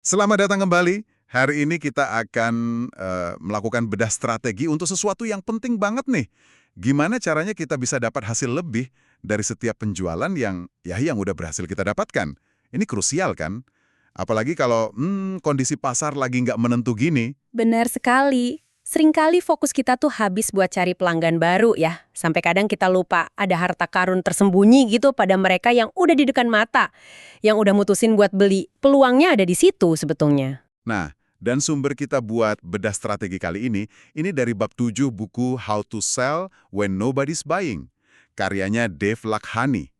Selamat datang kembali. Hari ini kita akan melakukan bedah strategi untuk sesuatu yang penting banget nih. Gimana caranya kita bisa dapat hasil lebih dari setiap penjualan yang udah berhasil kita dapatkan. Ini krusial kan? Apalagi kalau kondisi pasar lagi nggak menentu gini. Benar sekali. Seringkali fokus kita tuh habis buat cari pelanggan baru ya. Sampai kadang kita lupa ada harta karun tersembunyi gitu pada mereka yang udah di depan mata. Yang udah mutusin buat beli. Peluangnya ada di situ sebetulnya. Nah, dan sumber kita buat bedah strategi kali ini dari bab 7 buku How to Sell When Nobody's Buying. Karyanya Dave Lakhani.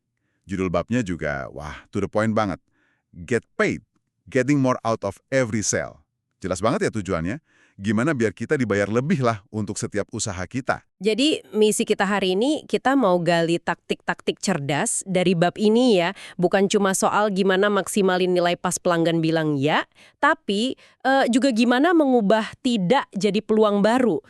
Judul babnya juga, wah, to the point banget. Get paid, getting more out of every sale. Jelas banget ya tujuannya. Gimana biar kita dibayar lebih lah untuk setiap usaha kita. Jadi misi kita hari ini kita mau gali taktik-taktik cerdas dari bab ini ya. Bukan cuma soal gimana maksimalin nilai pas pelanggan bilang ya, tapi juga gimana mengubah tidak jadi peluang baru.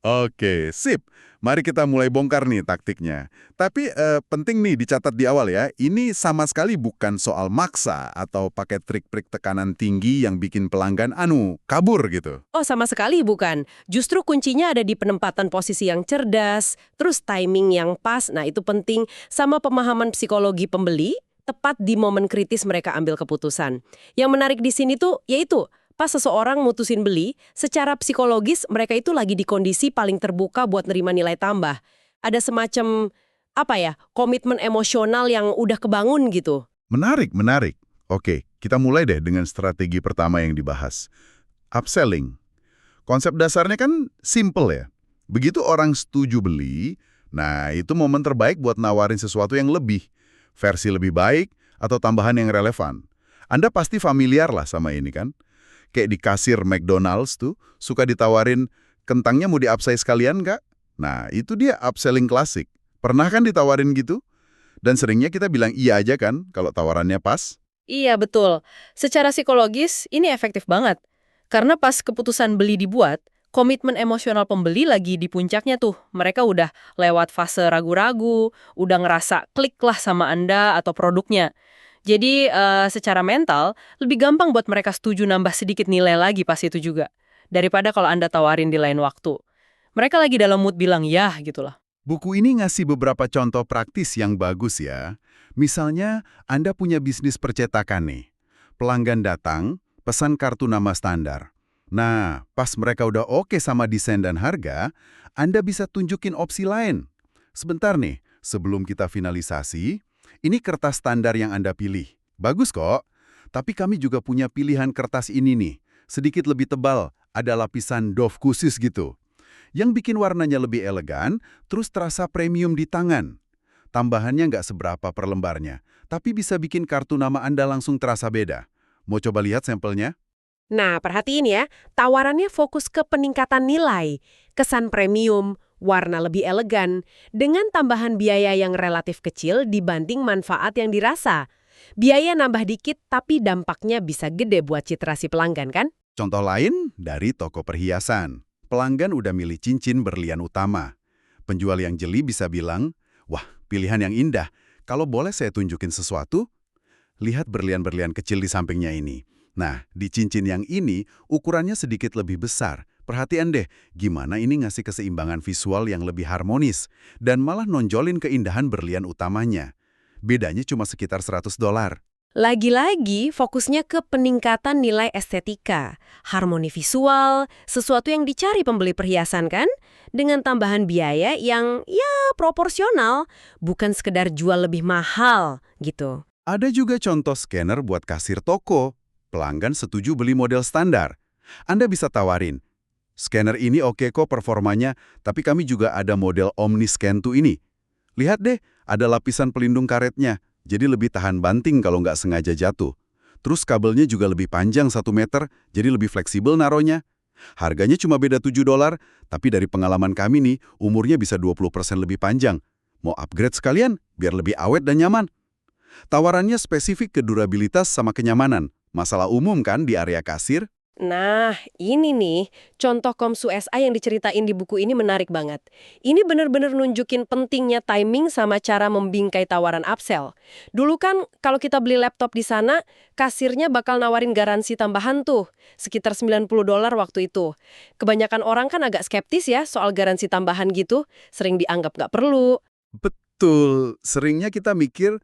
Oke, sip. Mari kita mulai bongkar nih taktiknya. Tapi penting nih dicatat di awal ya, ini sama sekali bukan soal maksa atau pakai trik-trik tekanan tinggi yang bikin pelanggan kabur gitu. Oh, sama sekali bukan. Justru kuncinya ada di penempatan posisi yang cerdas, terus timing yang pas, nah itu penting, sama pemahaman psikologi pembeli, tepat di momen kritis mereka ambil keputusan. Yang menarik di sini tuh, yaitu, pas seseorang mutusin beli, secara psikologis mereka itu lagi di kondisi paling terbuka buat nerima nilai tambah. Ada semacam, komitmen emosional yang udah kebangun gitu. Menarik, menarik. Oke, kita mulai deh dengan strategi pertama yang dibahas. Upselling. Konsep dasarnya kan simple ya. Begitu orang setuju beli, nah itu momen terbaik buat nawarin sesuatu yang lebih, versi lebih baik, atau tambahan yang relevan. Anda pasti familiar lah sama ini kan? Kayak di kasir McDonald's tuh, suka ditawarin, kentangnya mau di-upsize sekalian nggak? Nah, itu dia upselling klasik. Pernah kan ditawarin gitu? Dan seringnya kita bilang iya aja kan, kalau tawarannya pas? Iya, betul. Secara psikologis, ini efektif banget. Karena pas keputusan beli dibuat, komitmen emosional pembeli lagi di puncaknya tuh. Mereka udah lewat fase ragu-ragu, udah ngerasa klik lah sama Anda atau produknya. Jadi, secara mental, lebih gampang buat mereka setuju nambah sedikit nilai lagi pas itu juga. Daripada kalau Anda tawarin di lain waktu. Mereka lagi dalam mood bilang ya gitu lah. Buku ini ngasih beberapa contoh praktis yang bagus ya. Misalnya, Anda punya bisnis percetakan nih. Pelanggan datang, pesan kartu nama standar. Nah, pas mereka udah oke sama desain dan harga, Anda bisa tunjukin opsi lain. Sebentar nih, sebelum kita finalisasi, ini kertas standar yang Anda pilih. Bagus kok, tapi kami juga punya pilihan kertas ini nih. Sedikit lebih tebal, ada lapisan doff khusus gitu. Yang bikin warnanya lebih elegan, terus terasa premium di tangan. Tambahannya nggak seberapa per lembarnya, tapi bisa bikin kartu nama Anda langsung terasa beda. Mau coba lihat sampelnya? Nah, perhatiin ya, tawarannya fokus ke peningkatan nilai, kesan premium, warna lebih elegan, dengan tambahan biaya yang relatif kecil dibanding manfaat yang dirasa. Biaya nambah dikit, tapi dampaknya bisa gede buat citra si pelanggan, kan? Contoh lain dari toko perhiasan. Pelanggan udah milih cincin berlian utama. Penjual yang jeli bisa bilang, wah, pilihan yang indah. Kalau boleh saya tunjukin sesuatu? Lihat berlian-berlian kecil di sampingnya ini. Nah, di cincin yang ini, ukurannya sedikit lebih besar. Perhatian deh, gimana ini ngasih keseimbangan visual yang lebih harmonis, dan malah nonjolin keindahan berlian utamanya. Bedanya cuma sekitar $100. Lagi-lagi fokusnya ke peningkatan nilai estetika, harmoni visual, sesuatu yang dicari pembeli perhiasan kan? Dengan tambahan biaya yang ya proporsional, bukan sekedar jual lebih mahal gitu. Ada juga contoh scanner buat kasir toko. Pelanggan setuju beli model standar. Anda bisa tawarin, scanner ini oke kok performanya, tapi kami juga ada model OmniScan 2 ini. Lihat deh, ada lapisan pelindung karetnya, jadi lebih tahan banting kalau nggak sengaja jatuh. Terus kabelnya juga lebih panjang 1 meter, jadi lebih fleksibel naronya. Harganya cuma beda $7, tapi dari pengalaman kami nih, umurnya bisa 20% lebih panjang. Mau upgrade sekalian, biar lebih awet dan nyaman. Tawarannya spesifik ke durabilitas sama kenyamanan. Masalah umum kan di area kasir? Nah, ini nih, contoh Komsu SA yang diceritain di buku ini menarik banget. Ini bener-bener nunjukin pentingnya timing sama cara membingkai tawaran upsell. Dulu kan kalau kita beli laptop di sana, kasirnya bakal nawarin garansi tambahan tuh, sekitar $90 waktu itu. Kebanyakan orang kan agak skeptis ya soal garansi tambahan gitu, sering dianggap nggak perlu. Betul, seringnya kita mikir,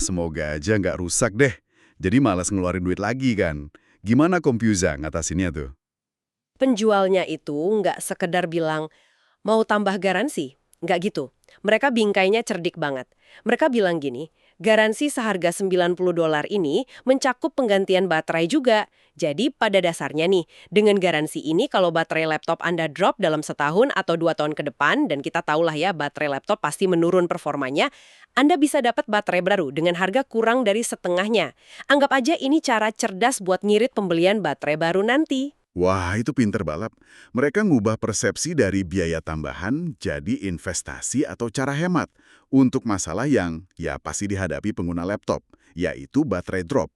semoga aja nggak rusak deh. Jadi malas ngeluarin duit lagi kan. Gimana Compuza ngatasinnya tuh? Penjualnya itu nggak sekedar bilang, mau tambah garansi? Nggak gitu. Mereka bingkainya cerdik banget. Mereka bilang gini, garansi seharga $90 ini mencakup penggantian baterai juga. Jadi pada dasarnya nih, dengan garansi ini kalau baterai laptop Anda drop dalam setahun atau 2 tahun ke depan, dan kita tahulah ya baterai laptop pasti menurun performanya, Anda bisa dapat baterai baru dengan harga kurang dari setengahnya. Anggap aja ini cara cerdas buat ngirit pembelian baterai baru nanti. Wah, itu pinter balap. Mereka ngubah persepsi dari biaya tambahan jadi investasi atau cara hemat untuk masalah yang ya pasti dihadapi pengguna laptop, yaitu baterai drop.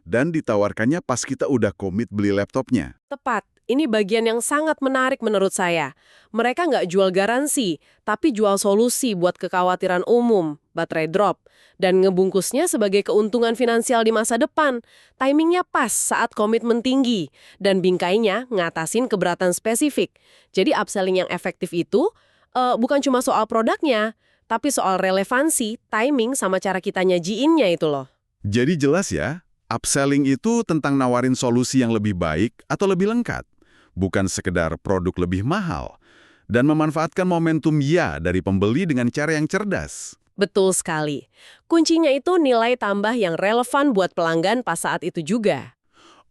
Dan ditawarkannya pas kita udah komit beli laptopnya. Tepat. Ini bagian yang sangat menarik menurut saya. Mereka nggak jual garansi, tapi jual solusi buat kekhawatiran umum, baterai drop, dan ngebungkusnya sebagai keuntungan finansial di masa depan. Timingnya pas saat komitmen tinggi, dan bingkainya ngatasin keberatan spesifik. Jadi upselling yang efektif itu bukan cuma soal produknya, tapi soal relevansi, timing, sama cara kita nyajiinnya itu loh. Jadi jelas ya, upselling itu tentang nawarin solusi yang lebih baik atau lebih lengkap. Bukan sekedar produk lebih mahal. Dan memanfaatkan momentum ya dari pembeli dengan cara yang cerdas. Betul sekali. Kuncinya itu nilai tambah yang relevan buat pelanggan pas saat itu juga.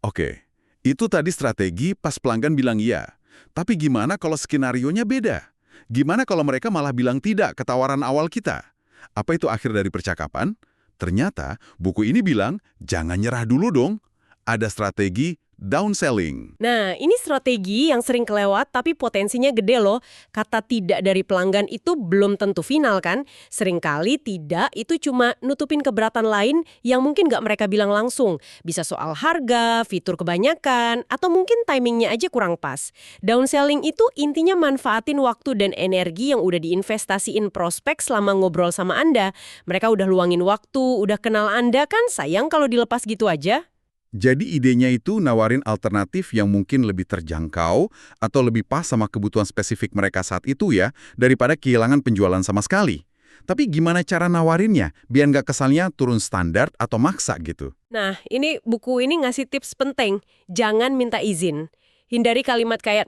Oke, itu tadi strategi pas pelanggan bilang iya. Tapi gimana kalau skenarionya beda? Gimana kalau mereka malah bilang tidak ke tawaran awal kita? Apa itu akhir dari percakapan? Ternyata buku ini bilang, jangan nyerah dulu dong. Ada strategi downselling. Nah, ini strategi yang sering kelewat tapi potensinya gede loh. Kata tidak dari pelanggan itu belum tentu final kan? Seringkali tidak itu cuma nutupin keberatan lain yang mungkin nggak mereka bilang langsung. Bisa soal harga, fitur kebanyakan, atau mungkin timingnya aja kurang pas. Downselling itu intinya manfaatin waktu dan energi yang udah diinvestasiin prospek selama ngobrol sama Anda. Mereka udah luangin waktu, udah kenal Anda kan, sayang kalau dilepas gitu aja. Jadi idenya itu nawarin alternatif yang mungkin lebih terjangkau atau lebih pas sama kebutuhan spesifik mereka saat itu ya, daripada kehilangan penjualan sama sekali. Tapi gimana cara nawarinnya, biar nggak kesannya turun standar atau maksa gitu? Nah, ini buku ini ngasih tips penting. Jangan minta izin. Hindari kalimat kayak,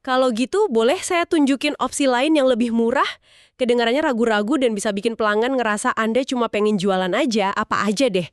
kalau gitu boleh saya tunjukin opsi lain yang lebih murah? Kedengarannya ragu-ragu dan bisa bikin pelanggan ngerasa Anda cuma pengen jualan aja, apa aja deh.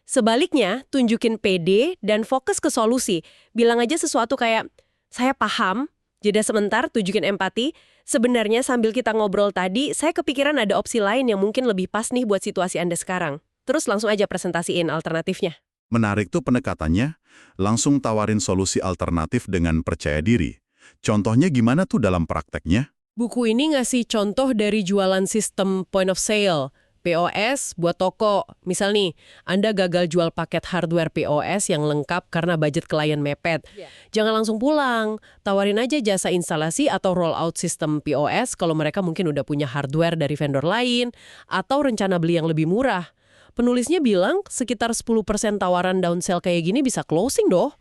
Sebaliknya, tunjukin pede dan fokus ke solusi. Bilang aja sesuatu kayak, saya paham, jeda sebentar, tunjukin empati. Sebenarnya sambil kita ngobrol tadi, saya kepikiran ada opsi lain yang mungkin lebih pas nih buat situasi Anda sekarang. Terus langsung aja presentasiin alternatifnya. Menarik tuh pendekatannya, langsung tawarin solusi alternatif dengan percaya diri. Contohnya gimana tuh dalam prakteknya? Buku ini ngasih contoh dari jualan sistem point of sale, POS buat toko. Misal nih, Anda gagal jual paket hardware POS yang lengkap karena budget klien mepet. Jangan langsung pulang, tawarin aja jasa instalasi atau rollout sistem POS kalau mereka mungkin udah punya hardware dari vendor lain, atau rencana beli yang lebih murah. Penulisnya bilang sekitar 10% tawaran downsell kayak gini bisa closing doh.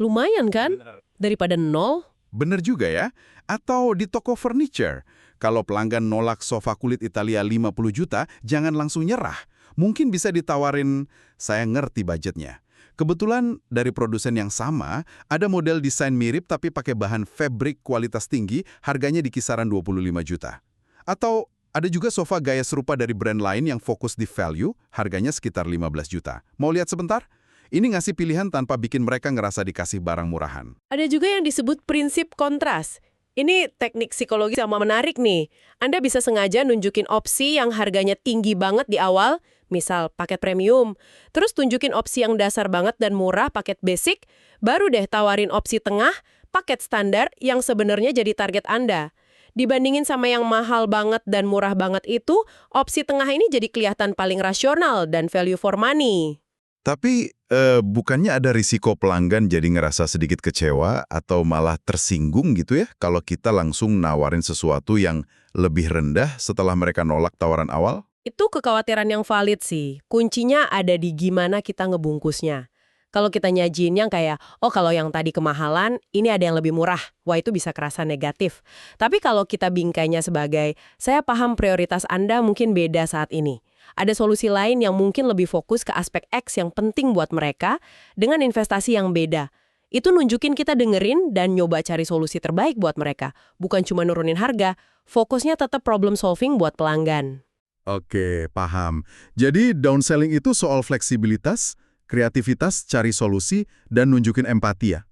Lumayan kan? Daripada nol. Bener juga ya. Atau di toko furniture. Kalau pelanggan nolak sofa kulit Italia 50 juta, jangan langsung nyerah. Mungkin bisa ditawarin, saya ngerti budgetnya. Kebetulan dari produsen yang sama, ada model desain mirip tapi pakai bahan fabric kualitas tinggi, harganya di kisaran 25 juta. Atau ada juga sofa gaya serupa dari brand lain yang fokus di value, harganya sekitar 15 juta. Mau lihat sebentar? Ini ngasih pilihan tanpa bikin mereka ngerasa dikasih barang murahan. Ada juga yang disebut prinsip kontras. Ini teknik psikologi sama menarik nih. Anda bisa sengaja nunjukin opsi yang harganya tinggi banget di awal, misal paket premium. Terus tunjukin opsi yang dasar banget dan murah, paket basic. Baru deh tawarin opsi tengah, paket standar yang sebenarnya jadi target Anda. Dibandingin sama yang mahal banget dan murah banget itu, opsi tengah ini jadi kelihatan paling rasional dan value for money. Tapi bukannya ada risiko pelanggan jadi ngerasa sedikit kecewa atau malah tersinggung gitu ya kalau kita langsung nawarin sesuatu yang lebih rendah setelah mereka nolak tawaran awal? Itu kekhawatiran yang valid sih. Kuncinya ada di gimana kita ngebungkusnya. Kalau kita nyajiin yang kayak, oh kalau yang tadi kemahalan, ini ada yang lebih murah. Wah itu bisa kerasa negatif. Tapi kalau kita bingkainya sebagai, saya paham prioritas Anda mungkin beda saat ini. Ada solusi lain yang mungkin lebih fokus ke aspek X yang penting buat mereka dengan investasi yang beda. Itu nunjukin kita dengerin dan nyoba cari solusi terbaik buat mereka. Bukan cuma nurunin harga, fokusnya tetap problem solving buat pelanggan. Oke, paham. Jadi downselling itu soal fleksibilitas, kreativitas, cari solusi, dan nunjukin empati ya.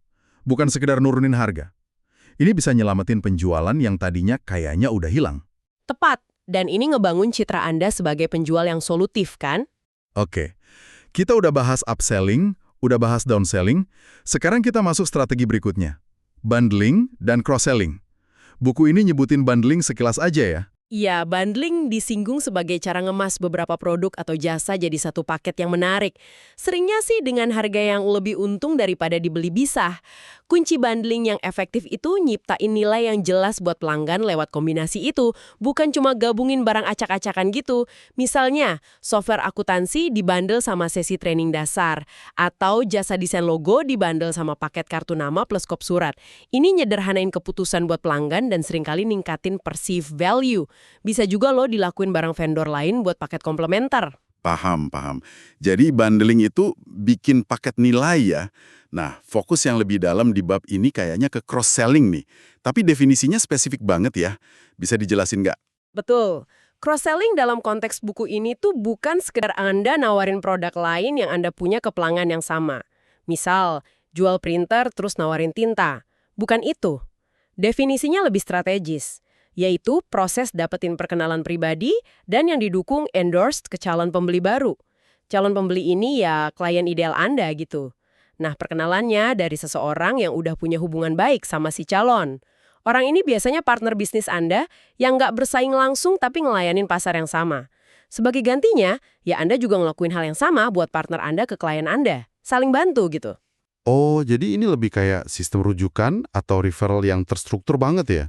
Bukan sekedar nurunin harga. Ini bisa nyelamatin penjualan yang tadinya kayaknya udah hilang. Tepat, dan ini ngebangun citra Anda sebagai penjual yang solutif kan? Oke, kita udah bahas upselling, udah bahas downselling. Sekarang kita masuk strategi berikutnya. Bundling dan cross-selling. Buku ini nyebutin bundling sekilas aja ya. Iya, bundling disinggung sebagai cara ngemas beberapa produk atau jasa jadi satu paket yang menarik. Seringnya sih dengan harga yang lebih untung daripada dibeli bisa. Kunci bundling yang efektif itu nyiptain nilai yang jelas buat pelanggan lewat kombinasi itu, bukan cuma gabungin barang acak-acakan gitu. Misalnya, software akuntansi dibundle sama sesi training dasar, atau jasa desain logo dibundle sama paket kartu nama plus kop surat. Ini nyederhanain keputusan buat pelanggan dan seringkali ningkatin perceived value. Bisa juga loh dilakuin barang vendor lain buat paket komplementer. Paham, paham. Jadi bundling itu bikin paket nilai ya. Nah, fokus yang lebih dalam di bab ini kayaknya ke cross-selling nih. Tapi definisinya spesifik banget ya. Bisa dijelasin nggak? Betul. Cross-selling dalam konteks buku ini tuh bukan sekedar Anda nawarin produk lain yang Anda punya ke pelanggan yang sama. Misal, jual printer terus nawarin tinta. Bukan itu. Definisinya lebih strategis, yaitu proses dapetin perkenalan pribadi dan yang didukung endorsed ke calon pembeli baru. Calon pembeli ini ya klien ideal Anda gitu. Nah, perkenalannya dari seseorang yang udah punya hubungan baik sama si calon. Orang ini biasanya partner bisnis Anda yang nggak bersaing langsung tapi ngelayanin pasar yang sama. Sebagai gantinya, ya Anda juga ngelakuin hal yang sama buat partner Anda ke klien Anda. Saling bantu gitu. Oh, jadi ini lebih kayak sistem rujukan atau referral yang terstruktur banget ya?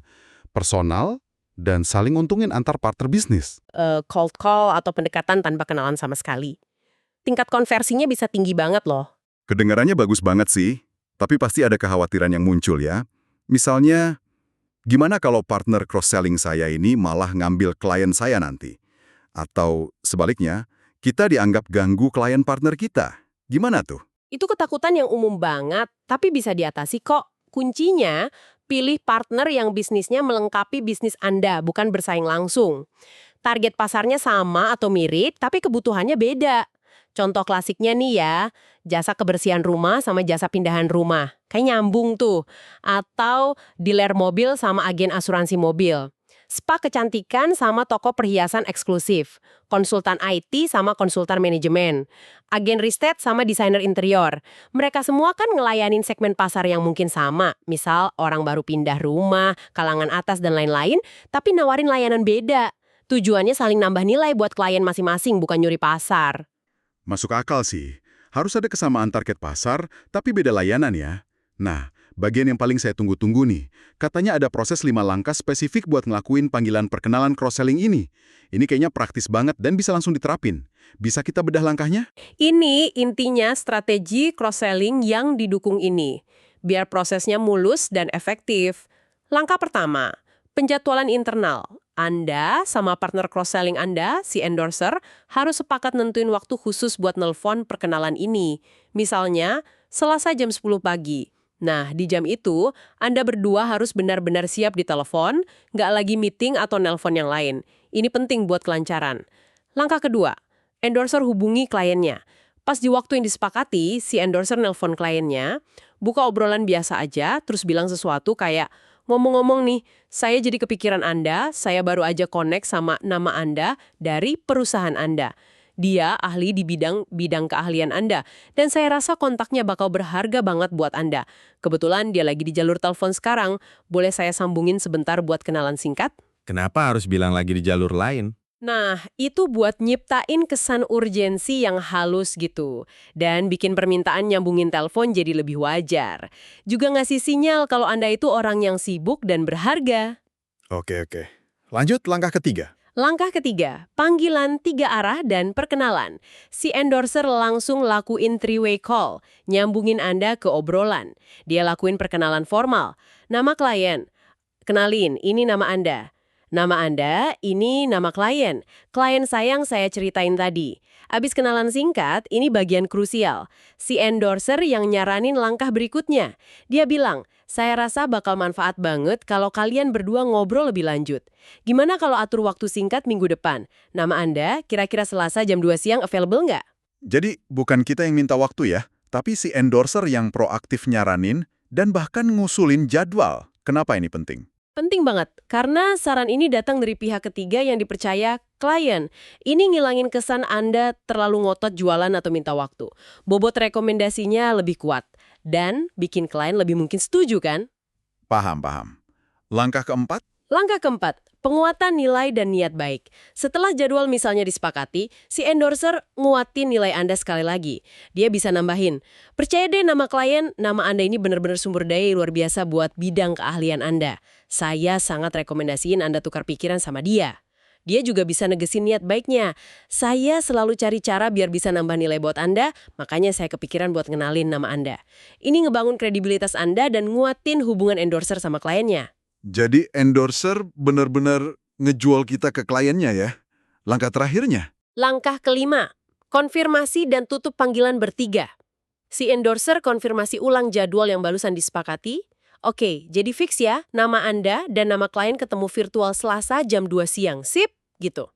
Personal dan saling untungin antar partner bisnis. Cold call atau pendekatan tanpa kenalan sama sekali. Tingkat konversinya bisa tinggi banget loh. Kedengarannya bagus banget sih, tapi pasti ada kekhawatiran yang muncul ya. Misalnya, gimana kalau partner cross-selling saya ini malah ngambil klien saya nanti? Atau sebaliknya, kita dianggap ganggu klien partner kita. Gimana tuh? Itu ketakutan yang umum banget, tapi bisa diatasi kok. Kuncinya, pilih partner yang bisnisnya melengkapi bisnis Anda, bukan bersaing langsung. Target pasarnya sama atau mirip, tapi kebutuhannya beda. Contoh klasiknya nih ya, jasa kebersihan rumah sama jasa pindahan rumah. Kayak nyambung tuh. Atau dealer mobil sama agen asuransi mobil. Spa kecantikan sama toko perhiasan eksklusif. Konsultan IT sama konsultan manajemen. Agen riset sama desainer interior. Mereka semua kan ngelayanin segmen pasar yang mungkin sama. Misal orang baru pindah rumah, kalangan atas dan lain-lain, tapi nawarin layanan beda. Tujuannya saling nambah nilai buat klien masing-masing, bukan nyuri pasar. Masuk akal sih. Harus ada kesamaan target pasar, tapi beda layanan ya. Nah, bagian yang paling saya tunggu-tunggu nih. Katanya ada proses 5 langkah spesifik buat ngelakuin panggilan perkenalan cross-selling ini. Ini kayaknya praktis banget dan bisa langsung diterapin. Bisa kita bedah langkahnya? Ini intinya strategi cross-selling yang didukung ini. Biar prosesnya mulus dan efektif. Langkah pertama, penjadwalan internal. Anda sama partner cross-selling Anda, si endorser, harus sepakat nentuin waktu khusus buat nelpon perkenalan ini. Misalnya, Selasa jam 10 pagi. Nah, di jam itu, Anda berdua harus benar-benar siap di telepon, nggak lagi meeting atau nelpon yang lain. Ini penting buat kelancaran. Langkah kedua, endorser hubungi kliennya. Pas di waktu yang disepakati, si endorser nelpon kliennya, buka obrolan biasa aja, terus bilang sesuatu kayak, ngomong-ngomong nih, saya jadi kepikiran Anda, saya baru aja connect sama nama Anda dari perusahaan Anda. Dia ahli di bidang keahlian Anda, dan saya rasa kontaknya bakal berharga banget buat Anda. Kebetulan dia lagi di jalur telepon sekarang, boleh saya sambungin sebentar buat kenalan singkat? Kenapa harus bilang lagi di jalur lain? Nah, itu buat nyiptain kesan urgensi yang halus gitu. Dan bikin permintaan nyambungin telepon jadi lebih wajar. Juga ngasih sinyal kalau Anda itu orang yang sibuk dan berharga. Oke, oke. Lanjut langkah ketiga. Langkah ketiga, panggilan 3 arah dan perkenalan. Si endorser langsung lakuin three-way call, nyambungin Anda ke obrolan. Dia lakuin perkenalan formal. Nama klien, kenalin, ini nama Anda. Nama Anda, ini nama klien. Klien sayang saya ceritain tadi. Abis kenalan singkat, ini bagian krusial. Si endorser yang nyaranin langkah berikutnya. Dia bilang, saya rasa bakal manfaat banget kalau kalian berdua ngobrol lebih lanjut. Gimana kalau atur waktu singkat minggu depan? Nama Anda kira-kira Selasa jam 2 siang available nggak? Jadi bukan kita yang minta waktu ya, tapi si endorser yang proaktif nyaranin dan bahkan ngusulin jadwal. Kenapa ini penting? Penting banget, karena saran ini datang dari pihak ketiga yang dipercaya klien. Ini ngilangin kesan Anda terlalu ngotot jualan atau minta waktu. Bobot rekomendasinya lebih kuat. Dan bikin klien lebih mungkin setuju kan? Paham, paham. Langkah keempat? Langkah keempat, penguatan nilai dan niat baik. Setelah jadwal misalnya disepakati, si endorser nguatin nilai Anda sekali lagi. Dia bisa nambahin, percaya deh nama klien, nama Anda ini benar-benar sumber daya luar biasa buat bidang keahlian Anda. Saya sangat rekomendasiin Anda tukar pikiran sama dia. Dia juga bisa negesin niat baiknya. Saya selalu cari cara biar bisa nambah nilai buat Anda, makanya saya kepikiran buat ngenalin nama Anda. Ini ngebangun kredibilitas Anda dan nguatin hubungan endorser sama kliennya. Jadi endorser benar-benar ngejual kita ke kliennya ya? Langkah terakhirnya? Langkah kelima, konfirmasi dan tutup panggilan bertiga. Si endorser konfirmasi ulang jadwal yang barusan disepakati. Oke, jadi fix ya, nama Anda dan nama klien ketemu virtual Selasa jam 2 siang. Sip, gitu.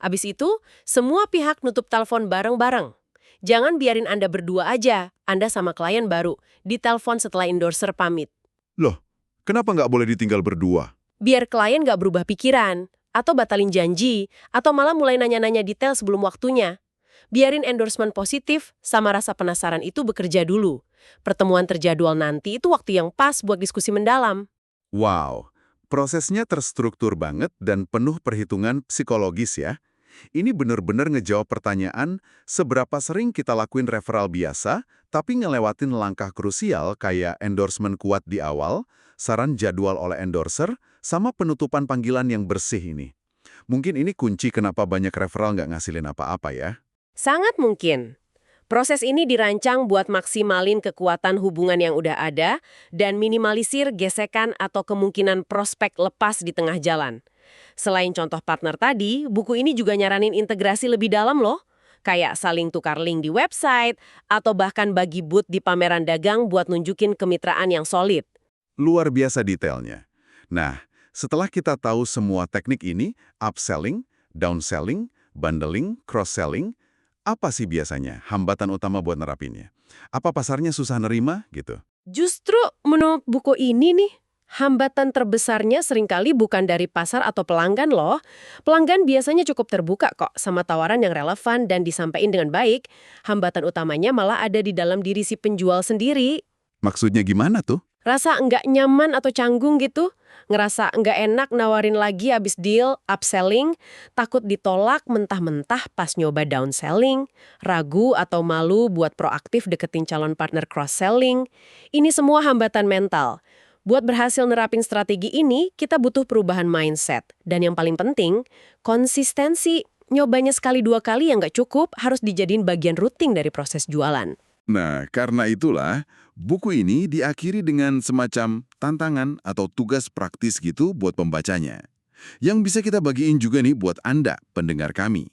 Abis itu, semua pihak nutup telepon bareng-bareng. Jangan biarin Anda berdua aja, Anda sama klien baru, ditelepon setelah endorser pamit. Loh, kenapa nggak boleh ditinggal berdua? Biar klien nggak berubah pikiran, atau batalin janji, atau malah mulai nanya-nanya detail sebelum waktunya. Biarin endorsement positif sama rasa penasaran itu bekerja dulu. Pertemuan terjadwal nanti itu waktu yang pas buat diskusi mendalam. Wow, prosesnya terstruktur banget dan penuh perhitungan psikologis ya. Ini benar-benar ngejawab pertanyaan seberapa sering kita lakuin referral biasa, tapi ngelewatin langkah krusial kayak endorsement kuat di awal, saran jadwal oleh endorser, sama penutupan panggilan yang bersih ini. Mungkin ini kunci kenapa banyak referral nggak ngasilin apa-apa ya. Sangat mungkin. Proses ini dirancang buat maksimalin kekuatan hubungan yang udah ada dan minimalisir gesekan atau kemungkinan prospek lepas di tengah jalan. Selain contoh partner tadi, buku ini juga nyaranin integrasi lebih dalam loh. Kayak saling tukar link di website, atau bahkan bagi booth di pameran dagang buat nunjukin kemitraan yang solid. Luar biasa detailnya. Nah, setelah kita tahu semua teknik ini, upselling, downselling, bundling, cross-selling, apa sih biasanya hambatan utama buat nerapinnya? Apa pasarnya susah nerima gitu? Justru menurut buku ini nih, hambatan terbesarnya seringkali bukan dari pasar atau pelanggan loh. Pelanggan biasanya cukup terbuka kok sama tawaran yang relevan dan disampaikan dengan baik. Hambatan utamanya malah ada di dalam diri si penjual sendiri. Maksudnya gimana tuh? Rasa nggak nyaman atau canggung gitu, ngerasa nggak enak nawarin lagi abis deal, upselling, takut ditolak mentah-mentah pas nyoba downselling, ragu atau malu buat proaktif deketin calon partner cross-selling. Ini semua hambatan mental. Buat berhasil nerapin strategi ini, kita butuh perubahan mindset. Dan yang paling penting, konsistensi. Nyobanya sekali dua kali yang nggak cukup, harus dijadiin bagian rutin dari proses jualan. Nah, karena itulah, buku ini diakhiri dengan semacam tantangan atau tugas praktis gitu buat pembacanya. Yang bisa kita bagiin juga nih buat Anda, pendengar kami.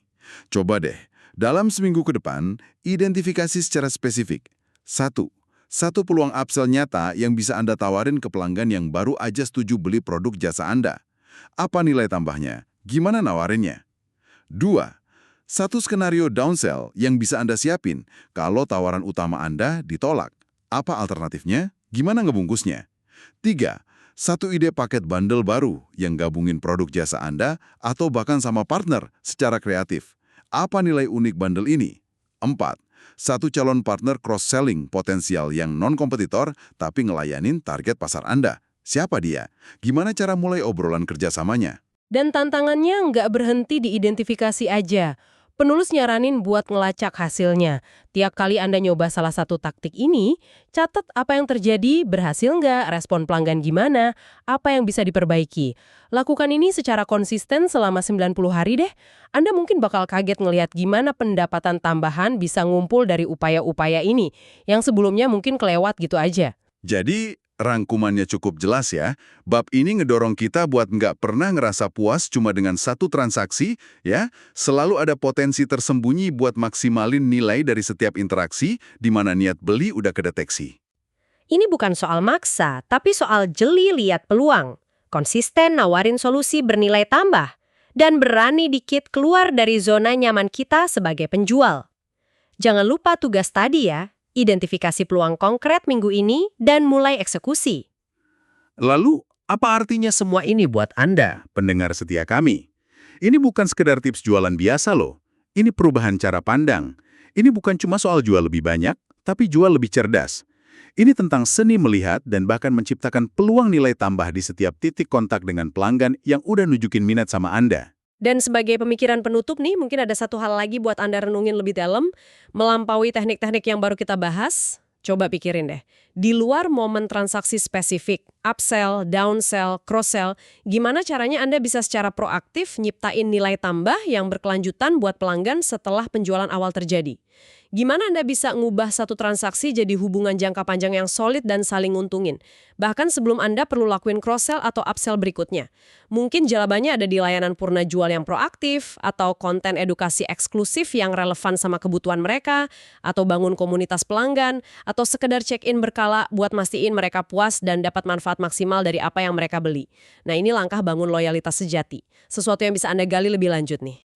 Coba deh, dalam seminggu ke depan, identifikasi secara spesifik. Satu peluang upsell nyata yang bisa Anda tawarin ke pelanggan yang baru aja setuju beli produk jasa Anda. Apa nilai tambahnya? Gimana nawarinnya? 2. Satu skenario downsell yang bisa Anda siapin kalau tawaran utama Anda ditolak. Apa alternatifnya? Gimana ngebungkusnya? 3. Satu ide paket bundle baru yang gabungin produk jasa Anda atau bahkan sama partner secara kreatif. Apa nilai unik bundle ini? 4. Satu calon partner cross-selling potensial yang non-kompetitor tapi ngelayanin target pasar Anda. Siapa dia? Gimana cara mulai obrolan kerjasamanya? Dan tantangannya nggak berhenti di identifikasi aja. Penulis nyaranin buat ngelacak hasilnya. Tiap kali Anda nyoba salah satu taktik ini, catat apa yang terjadi, berhasil nggak, respon pelanggan gimana, apa yang bisa diperbaiki. Lakukan ini secara konsisten selama 90 hari deh. Anda mungkin bakal kaget ngelihat gimana pendapatan tambahan bisa ngumpul dari upaya-upaya ini, yang sebelumnya mungkin kelewat gitu aja. Jadi, rangkumannya cukup jelas ya. Bab ini ngedorong kita buat nggak pernah ngerasa puas cuma dengan satu transaksi, ya. Selalu ada potensi tersembunyi buat maksimalin nilai dari setiap interaksi, di mana niat beli udah kedeteksi. Ini bukan soal maksa, tapi soal jeli lihat peluang. Konsisten nawarin solusi bernilai tambah. Dan berani dikit keluar dari zona nyaman kita sebagai penjual. Jangan lupa tugas tadi ya, identifikasi peluang konkret minggu ini dan mulai eksekusi. Lalu, apa artinya semua ini buat Anda, pendengar setia kami? Ini bukan sekedar tips jualan biasa loh. Ini perubahan cara pandang. Ini bukan cuma soal jual lebih banyak, tapi jual lebih cerdas. Ini tentang seni melihat dan bahkan menciptakan peluang nilai tambah di setiap titik kontak dengan pelanggan yang udah nunjukin minat sama Anda. Dan sebagai pemikiran penutup nih, mungkin ada satu hal lagi buat Anda renungin lebih dalam, melampaui teknik-teknik yang baru kita bahas. Coba pikirin deh, di luar momen transaksi spesifik, upsell, downsell, cross-sell, gimana caranya Anda bisa secara proaktif nyiptain nilai tambah yang berkelanjutan buat pelanggan setelah penjualan awal terjadi? Gimana Anda bisa ngubah satu transaksi jadi hubungan jangka panjang yang solid dan saling nguntungin? Bahkan sebelum Anda perlu lakuin cross-sell atau upsell berikutnya. Mungkin jawabannya ada di layanan purna jual yang proaktif, atau konten edukasi eksklusif yang relevan sama kebutuhan mereka, atau bangun komunitas pelanggan, atau sekedar check-in berkala buat mastiin mereka puas dan dapat manfaat maksimal dari apa yang mereka beli. Nah, ini langkah bangun loyalitas sejati. Sesuatu yang bisa Anda gali lebih lanjut nih.